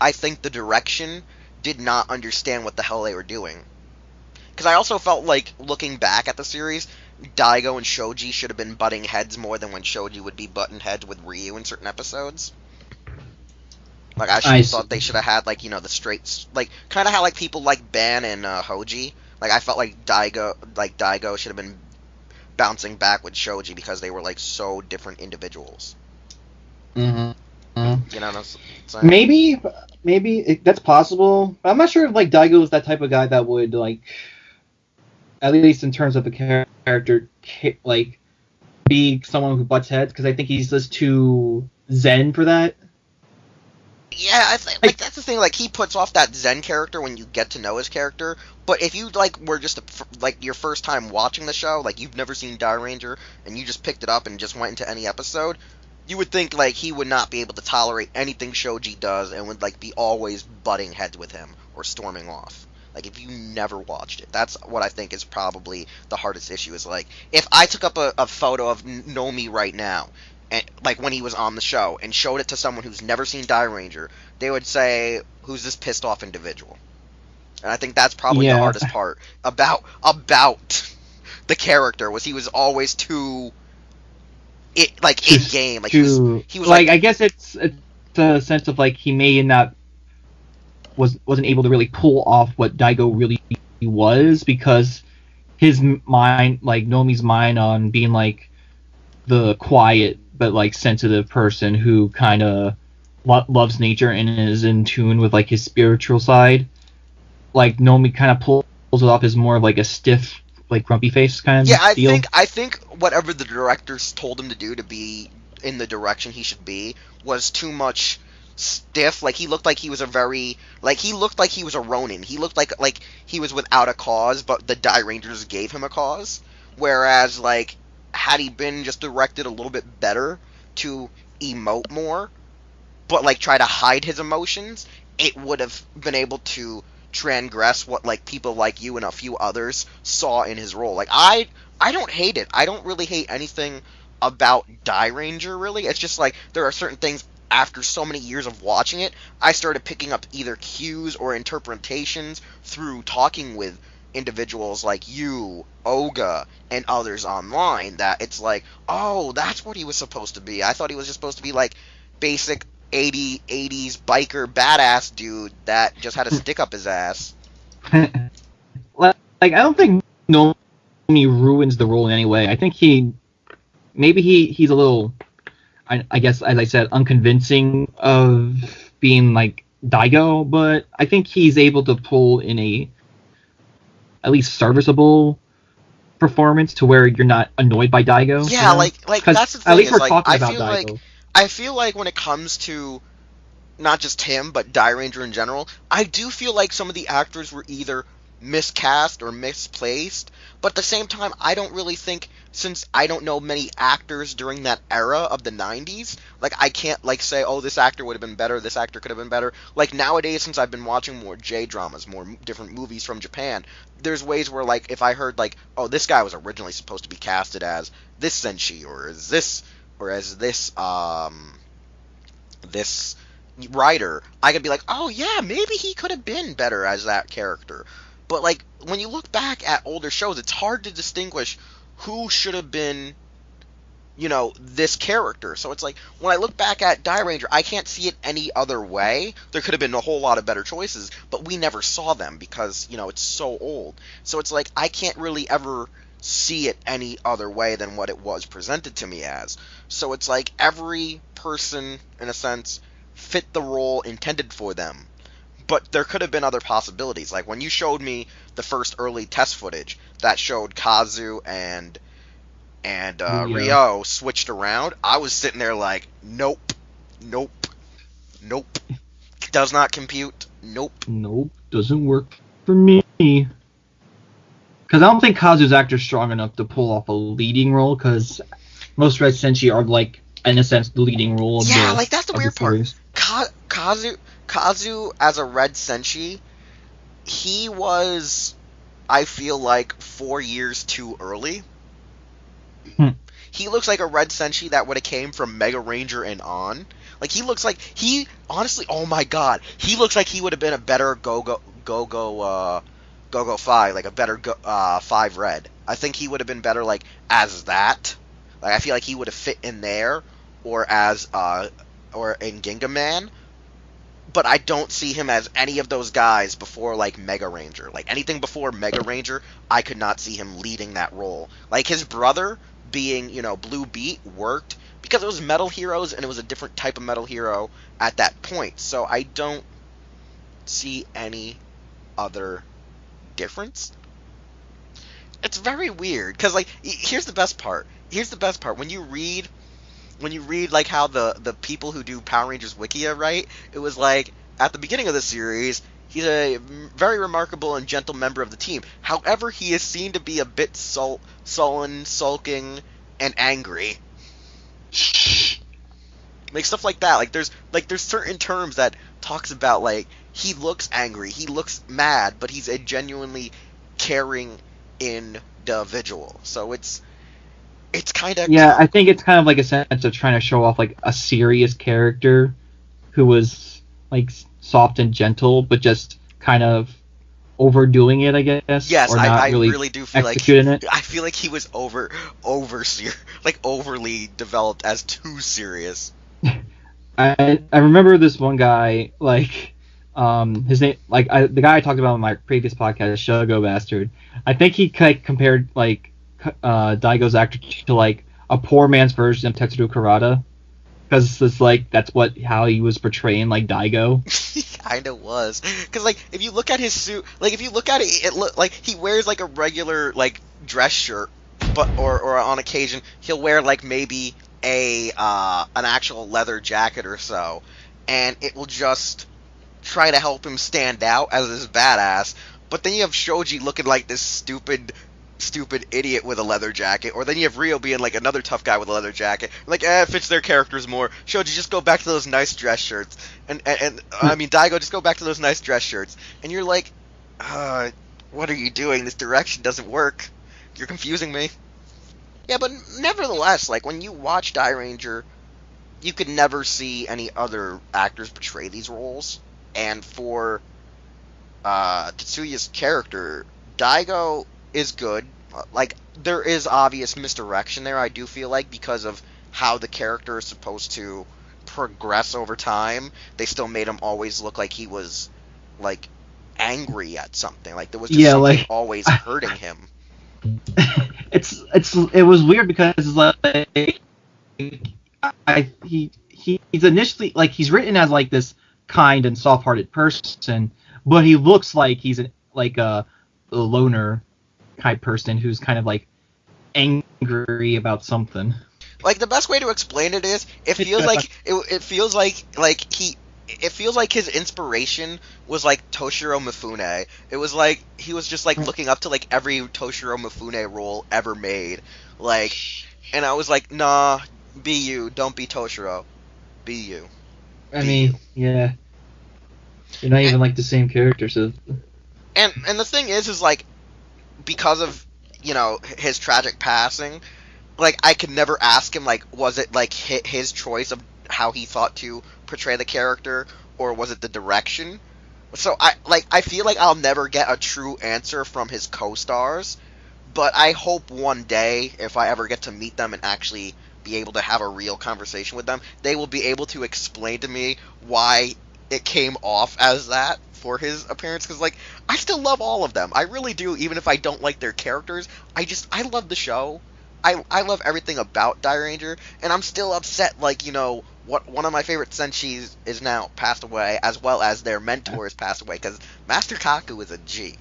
I think the direction did not understand what the hell they were doing. Because I also felt like, looking back at the series, Daigo and Shoji should have been butting heads more than when Shoji would be butting heads with Ryu in certain episodes. Like, I thought they should have had, like, you know, the straight... Like, kind of how, like, people like Ban and Hoji. Like, I felt like Daigo should have been bouncing back with Shoji because they were, like, so different individuals. Mm-hmm. You know what I'm saying? Maybe that's possible. I'm not sure if like Daigo is that type of guy that would like, at least in terms of the character, like be someone who butts heads, because I think he's just too zen for that. Yeah, I think like that's the thing. Like he puts off that zen character when you get to know his character. But if you like were just like your first time watching the show, like you've never seen Dairanger and you just picked it up and just went into any episode, you would think, like, he would not be able to tolerate anything Shoji does and would, like, be always butting heads with him or storming off. Like, if you never watched it. That's what I think is probably the hardest issue, is, like, if I took up a photo of Nomi right now, and like, when he was on the show, and showed it to someone who's never seen Dairanger, they would say, who's this pissed off individual? And I think that's probably the hardest part about the character, was he was always too... in game, like he was like, I guess it's a sense of like he may not wasn't able to really pull off what Daigo really was, because his mind, like Nomi's mind, on being like the quiet but like sensitive person who kind of loves nature and is in tune with like his spiritual side, like Nomi kind of pulls it off as more of like a stiff, like grumpy face kind of deal. I think whatever the directors told him to do to be in the direction he should be was too much stiff. Like he looked like he was a Ronin. He looked like he was without a cause, but the Dairangers gave him a cause. Whereas like had he been just directed a little bit better to emote more, but like try to hide his emotions, it would have been able to transgress what like people like you and a few others saw in his role. Like I don't hate it. I don't really hate anything about Dairanger, really. It's just like there are certain things after so many years of watching it, I started picking up either cues or interpretations through talking with individuals like you, Oga, and others online, that it's like, oh, that's what he was supposed to be. I thought he was just supposed to be like basic 80s biker badass dude that just had a stick up his ass. Like, I don't think Nomi ruins the role in any way. I think he's a little... I guess, as I said, unconvincing of being like Daigo, but I think he's able to pull in a at least serviceable performance to where you're not annoyed by Daigo. Yeah, you know? like that's the thing. At least Is, we're like, talking I about feel Daigo. I feel like when it comes to not just him, but Dairanger in general, I do feel like some of the actors were either miscast or misplaced. But at the same time, I don't really think, since I don't know many actors during that era of the 90s, like, I can't, like, say, oh, this actor would have been better, this actor could have been better. Like, nowadays, since I've been watching more J-dramas, more different movies from Japan, there's ways where, like, if I heard, like, oh, this guy was originally supposed to be casted as this Senshi, or as this writer, I could be like, oh yeah, maybe he could have been better as that character. But like when you look back at older shows, it's hard to distinguish who should have been, this character. So it's like when I look back at Dairanger, I can't see it any other way. There could have been a whole lot of better choices, but we never saw them because, it's so old. So it's like I can't really ever see it any other way than what it was presented to me as. So it's like every person, in a sense, fit the role intended for them. But there could have been other possibilities. Like when you showed me the first early test footage that showed Kazu and Ryo switched around, I was sitting there like, nope. Does not compute. Nope, doesn't work for me. Because I don't think Kazu's actor's strong enough to pull off a leading role, because most Red Senshi are, like, in a sense, the leading role of yeah, the like, that's the weird part. Kazu, as a Red Senshi, he was, I feel like, 4 years too early. He looks like a Red Senshi that would have came from Mega Ranger and on. Like, honestly, oh my god, he looks like he would have been a better Go-Go 5, like a better 5 Red. I think he would have been better, like, as that. Like, I feel like he would have fit in there, or as, or in Ginga Man. But I don't see him as any of those guys before, like, Mega Ranger. Like, anything before Mega Ranger, I could not see him leading that role. Like, his brother being, Blue Beat worked because it was Metal Heroes, and it was a different type of Metal Hero at that point. So I don't see any other difference. It's very weird, because, like, here's the best part. When you read like how the people who do Power Rangers Wikia write, it was like at the beginning of the series, he's a very remarkable and gentle member of the team. However, he is seen to be a bit sullen, sulking, and angry. Like stuff like that. Like there's certain terms that talks about, like, he looks angry, he looks mad, but he's a genuinely caring individual. So it's kind of... Yeah, I think it's kind of like a sense of trying to show off, like, a serious character who was, like, soft and gentle, but just kind of overdoing it, I guess. Yes, or not I really really do feel like it. I feel like he was overly developed as too serious. I remember this one guy, like, his name, like, the guy I talked about in my previous podcast, Shogo Bastard. I think he compared, like, Daigo's actor to, like, a poor man's version of Tetsuro Kurata, because it's like that's how he was portraying, like, Daigo. He kind of was, because, like, if you look at his suit, like, if you look at it, it look like he wears, like, a regular, like, dress shirt, but or on occasion he'll wear, like, maybe an actual leather jacket or so, and it will just try to help him stand out as this badass. But then you have Shoji looking like this stupid idiot with a leather jacket, or then you have Ryo being like another tough guy with a leather jacket. Like, it fits their characters more. Shoji, just go back to those nice dress shirts, and I mean, Daigo, just go back to those nice dress shirts. And you're like, what are you doing? This direction doesn't work. You're confusing me. Yeah, but nevertheless, like, when you watch Dairanger, you could never see any other actors portray these roles. And for Tatsuya's character, Daigo is good. Like, there is obvious misdirection there, I do feel like, because of how the character is supposed to progress over time. They still made him always look like he was, like, angry at something. Like, there was just something, like, always hurting him. It was weird because, like, he's initially like he's written as like this kind and soft-hearted person, but he looks like he's a loner type person who's kind of like angry about something. Like, the best way to explain it is, it feels like his inspiration was like Toshiro Mifune. It was like he was just like looking up to like every Toshiro Mifune role ever made. Like, and I was like, nah, be you, don't be Toshiro. Be you. I mean, yeah. You're not even like the same character, so. And the thing is like, because of, you know, his tragic passing, like, I could never ask him, like, was it like his choice of how he thought to portray the character, or was it the direction? So I feel like I'll never get a true answer from his co-stars, but I hope one day, if I ever get to meet them and actually be able to have a real conversation with them, they will be able to explain to me why it came off as that for his appearance, because, like, I still love all of them. I really do, even if I don't like their characters. I love the show. I love everything about Dairanger, and I'm still upset, like, you know, one of my favorite senshis is now passed away, as well as their mentor has passed away, because Master Kaku is a G.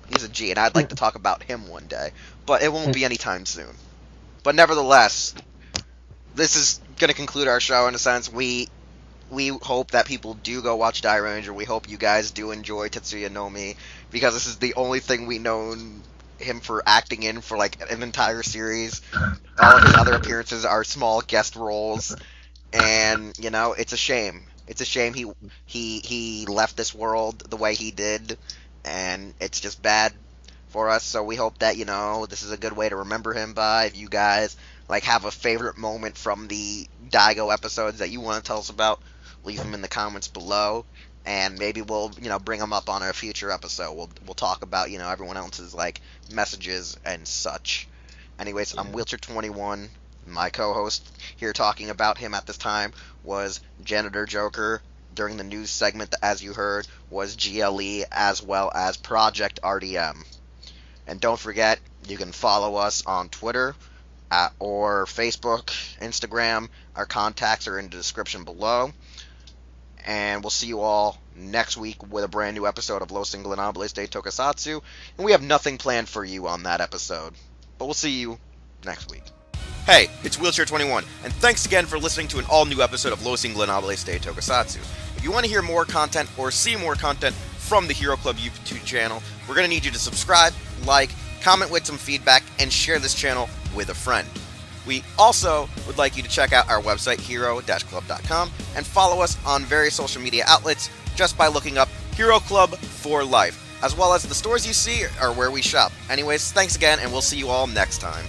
He's a G, and I'd like to talk about him one day, but it won't be anytime soon. But nevertheless, this is going to conclude our show in a sense. We hope that people do go watch Dairanger. We hope you guys do enjoy Tatsuya Nomi, because this is the only thing we know him for acting in for like an entire series. All of his other appearances are small guest roles, and you know, it's a shame. It's a shame he left this world the way he did, and it's just bad for us. So we hope that, you know, this is a good way to remember him by. If you guys like have a favorite moment from the Daigo episodes that you want to tell us about, leave them in the comments below, and maybe we'll, you know, bring them up on a future episode. We'll talk about, you know, everyone else's like messages and such. Anyways, I'm Wheelchair21. My co-host here talking about him at this time was Janitor Joker. During the news segment, as you heard, was GLE, as well as Projekt RDM. And don't forget, you can follow us on Twitter or Facebook, Instagram. Our contacts are in the description below. And we'll see you all next week with a brand new episode of Los Ingobernables de Tokusatsu. And we have nothing planned for you on that episode. But we'll see you next week. Hey, it's Wheelchair21, and thanks again for listening to an all-new episode of Los Ingobernables de Tokusatsu. If you want to hear more content or see more content from the Hero Club YouTube channel, we're going to need you to subscribe, like, comment with some feedback, and share this channel with a friend. We also would like you to check out our website, hero-club.com, and follow us on various social media outlets just by looking up Hero Club for Life, as well as the stores you see are where we shop. Anyways, thanks again, and we'll see you all next time.